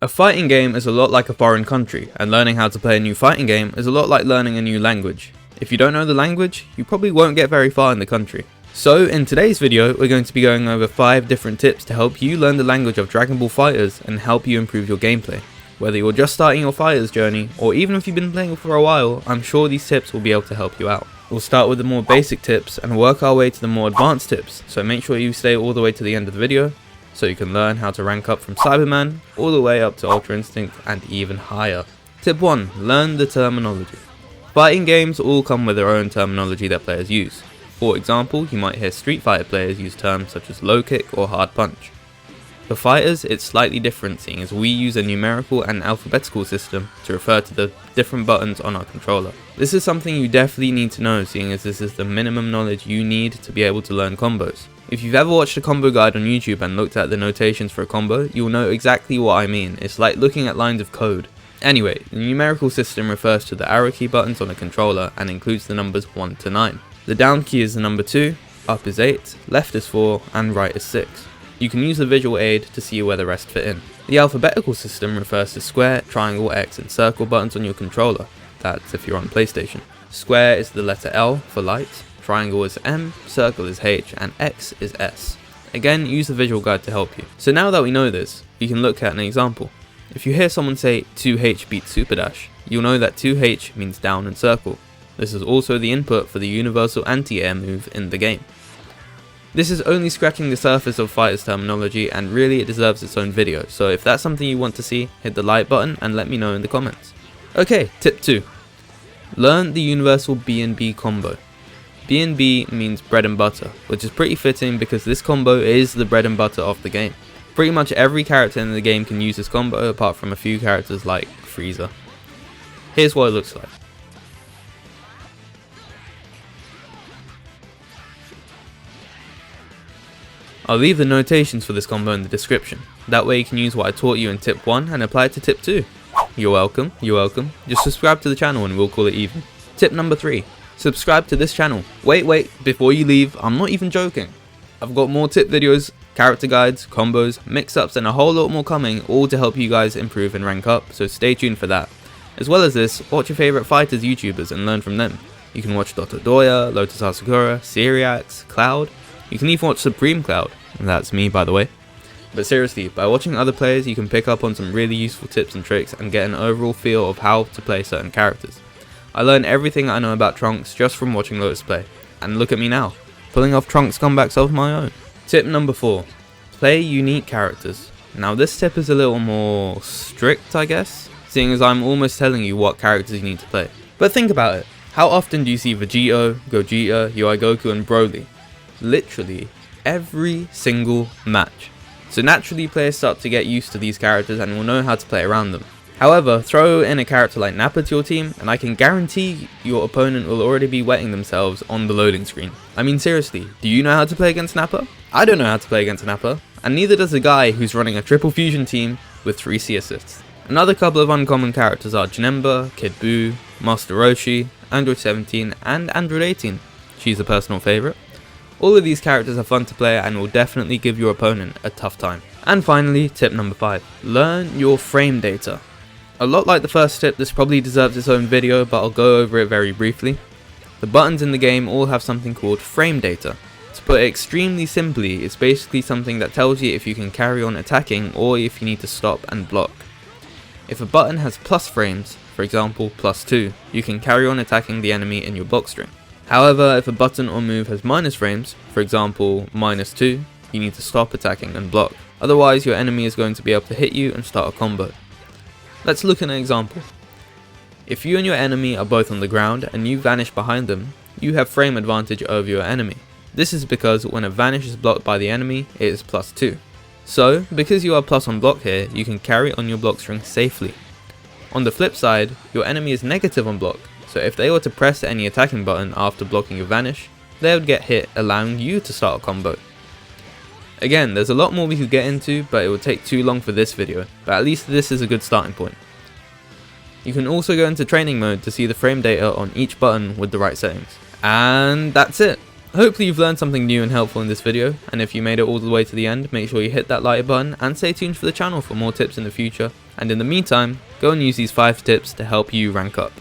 A fighting game is a lot like a foreign country, and learning how to play a new fighting game is a lot like learning a new language. If you don't know the language, you probably won't get very far in the country. So in today's video, we're going to be going over 5 different tips to help you learn the language of Dragon Ball Fighterz and help you improve your gameplay. Whether you're just starting your Fighterz journey, or even if you've been playing for a while, I'm sure these tips will be able to help you out. We'll start with the more basic tips and work our way to the more advanced tips, so make sure you stay all the way to the end of the video, so you can learn how to rank up from Cyberman all the way up to Ultra Instinct and even higher. Tip 1. Learn the terminology. Fighting games all come with their own terminology that players use. For example, you might hear Street Fighter players use terms such as low kick or hard punch. For Fighterz, it's slightly different, seeing as we use a numerical and alphabetical system to refer to the different buttons on our controller. This is something you definitely need to know, seeing as this is the minimum knowledge you need to be able to learn combos. If you've ever watched a combo guide on YouTube and looked at the notations for a combo, you'll know exactly what I mean. It's like looking at lines of code. Anyway, the numerical system refers to the arrow key buttons on a controller and includes the numbers 1 to 9. The down key is the number 2, up is 8, left is 4, and right is 6. You can use the visual aid to see where the rest fit in. The alphabetical system refers to square, triangle, X, and circle buttons on your controller. That's if you're on PlayStation. Square is the letter L for light, triangle is M, circle is H, and X is S. Again, use the visual guide to help you. So now that we know this, you can look at an example. If you hear someone say 2H beats super dash, you'll know that 2H means down and circle. This is also the input for the universal anti-air move in the game. This is only scratching the surface of Fighterz terminology, and really it deserves its own video, so if that's something you want to see, hit the like button and let me know in the comments. Okay, tip 2. Learn the universal B&B combo. B&B means bread and butter, which is pretty fitting because this combo is the bread and butter of the game. Pretty much every character in the game can use this combo apart from a few characters like Frieza. Here's what it looks like. I'll leave the notations for this combo in the description. That way you can use what I taught you in tip 1 and apply it to tip 2. You're welcome, you're welcome. Just subscribe to the channel and we'll call it even. Tip number 3. Subscribe to this channel. Wait, before you leave, I'm not even joking. I've got more tip videos, character guides, combos, mix-ups, and a whole lot more coming, all to help you guys improve and rank up, so stay tuned for that. As well as this, watch your favourite Fighterz YouTubers and learn from them. You can watch Dr. Doya, Lotus Asakura, Syriax, Cloud. You can even watch Supreme Cloud, and that's me by the way. But seriously, by watching other players you can pick up on some really useful tips and tricks and get an overall feel of how to play certain characters. I learned everything I know about Trunks just from watching Lotus play, and look at me now, pulling off Trunks comebacks of my own. Tip number 4. Play unique characters. Now this tip is a little more strict I guess, seeing as I'm almost telling you what characters you need to play. But think about it, how often do you see Vegito, Gogeta, UI Goku and Broly? Literally every single match. So naturally players start to get used to these characters and will know how to play around them. However, throw in a character like Nappa to your team and I can guarantee your opponent will already be wetting themselves on the loading screen. I mean seriously, do you know how to play against Nappa? I don't know how to play against Nappa, and neither does the guy who's running a triple fusion team with 3 C assists. Another couple of uncommon characters are Janemba, Kid Buu, Master Roshi, Android 17 and Android 18. She's a personal favourite. All of these characters are fun to play and will definitely give your opponent a tough time. And finally, tip number 5. Learn your frame data. A lot like the first tip, this probably deserves its own video, but I'll go over it very briefly. The buttons in the game all have something called frame data. To put it extremely simply, it's basically something that tells you if you can carry on attacking or if you need to stop and block. If a button has plus frames, for example +2, you can carry on attacking the enemy in your block string. However, if a button or move has minus frames, for example -2, you need to stop attacking and block. Otherwise your enemy is going to be able to hit you and start a combo. Let's look at an example. If you and your enemy are both on the ground and you vanish behind them, you have frame advantage over your enemy. This is because when a vanish is blocked by the enemy, it is +2. So, because you are plus on block here, you can carry on your block string safely. On the flip side, your enemy is negative on block. So if they were to press any attacking button after blocking your vanish, they would get hit, allowing you to start a combo. Again, there's a lot more we could get into, but it would take too long for this video, but at least this is a good starting point. You can also go into training mode to see the frame data on each button with the right settings. And that's it. Hopefully you've learned something new and helpful in this video, and if you made it all the way to the end, make sure you hit that like button and stay tuned for the channel for more tips in the future, and in the meantime, go and use these 5 tips to help you rank up.